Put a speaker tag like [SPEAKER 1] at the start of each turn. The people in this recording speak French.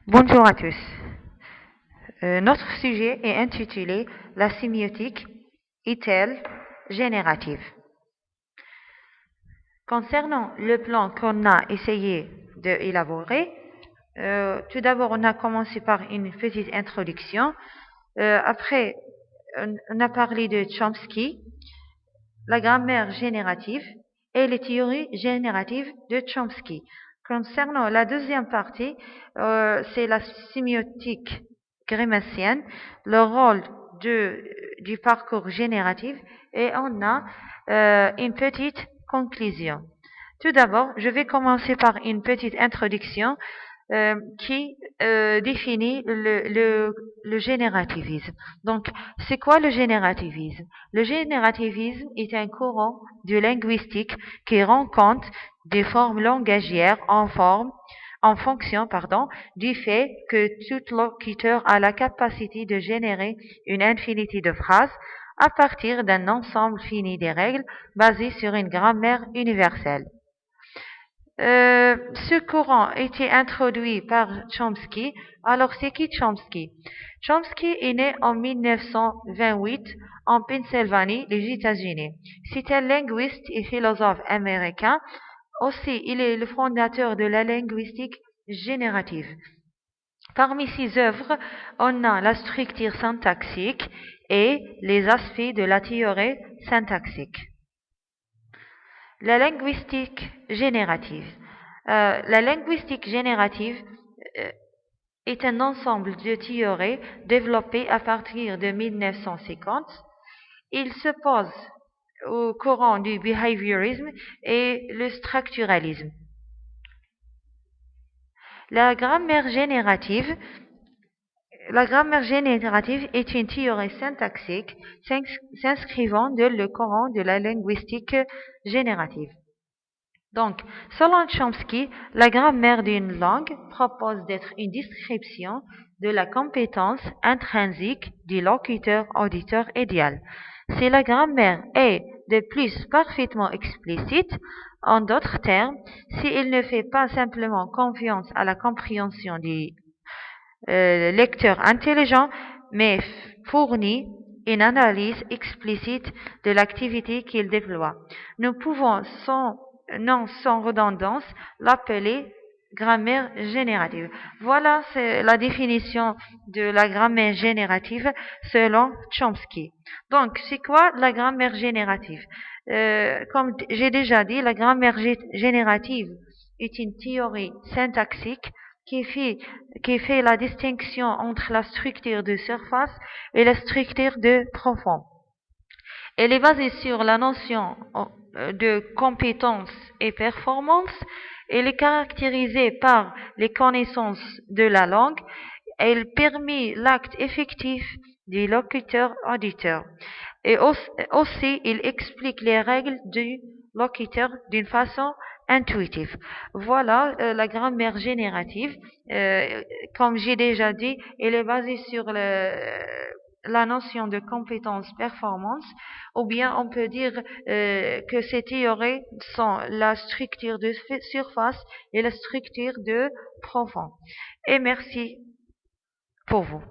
[SPEAKER 1] Bonjour à tous. Notre sujet est intitulé La sémiotique est-elle générative? Concernant le plan qu'on a essayé d'élaborer, tout d'abord on a commencé par une petite introduction. Après, on a parlé de Chomsky, la grammaire générative et les théories génératives de Chomsky. Concernant la deuxième partie, c'est la sémiotique grimacienne, le rôle du parcours génératif, et on a une petite conclusion. Tout d'abord, je vais commencer par une petite introduction qui définit le générativisme. Donc, c'est quoi le générativisme? Le générativisme est un courant de linguistique qui rend compte des formes langagières en fonction, du fait que tout locuteur a la capacité de générer une infinité de phrases à partir d'un ensemble fini des règles basées sur une grammaire universelle. Ce courant a été introduit par Chomsky. Alors, c'est qui Chomsky? Chomsky est né en 1928 en Pennsylvanie, les États-Unis. C'est un linguiste et philosophe américain. Aussi, il est le fondateur de la linguistique générative. Parmi ses œuvres, on a la structure syntaxique et les aspects de la théorie syntaxique. La linguistique générative. La linguistique générative est un ensemble de théories développées à partir de 1950. Il se pose au courant du behaviorisme et le structuralisme. La grammaire générative est une théorie syntaxique s'inscrivant dans le courant de la linguistique générative. Donc, selon Chomsky, la grammaire d'une langue propose d'être une description de la compétence intrinsèque du locuteur auditeur idéal. Si la grammaire est de plus parfaitement explicite, en d'autres termes, s'il ne fait pas simplement confiance à la compréhension du lecteur intelligent, mais fournit une analyse explicite de l'activité qu'il déploie. Nous pouvons, sans redondance, l'appeler grammaire générative. Voilà, c'est la définition de la grammaire générative selon Chomsky. Donc, c'est quoi la grammaire générative? Comme j'ai déjà dit, la grammaire générative est une théorie syntaxique qui fait la distinction entre la structure de surface et la structure de profond. Elle est basée sur la notion de compétence et performance. Elle est caractérisée par les connaissances de la langue. Elle permet l'acte effectif du locuteur-auditeur. Et aussi, il explique les règles du locuteur d'une façon intuitive. Voilà la grammaire générative. Comme j'ai déjà dit, elle est basée sur la notion de compétence-performance, ou bien on peut dire que ces théories sont la structure de surface et la structure de profond. Et merci pour vous.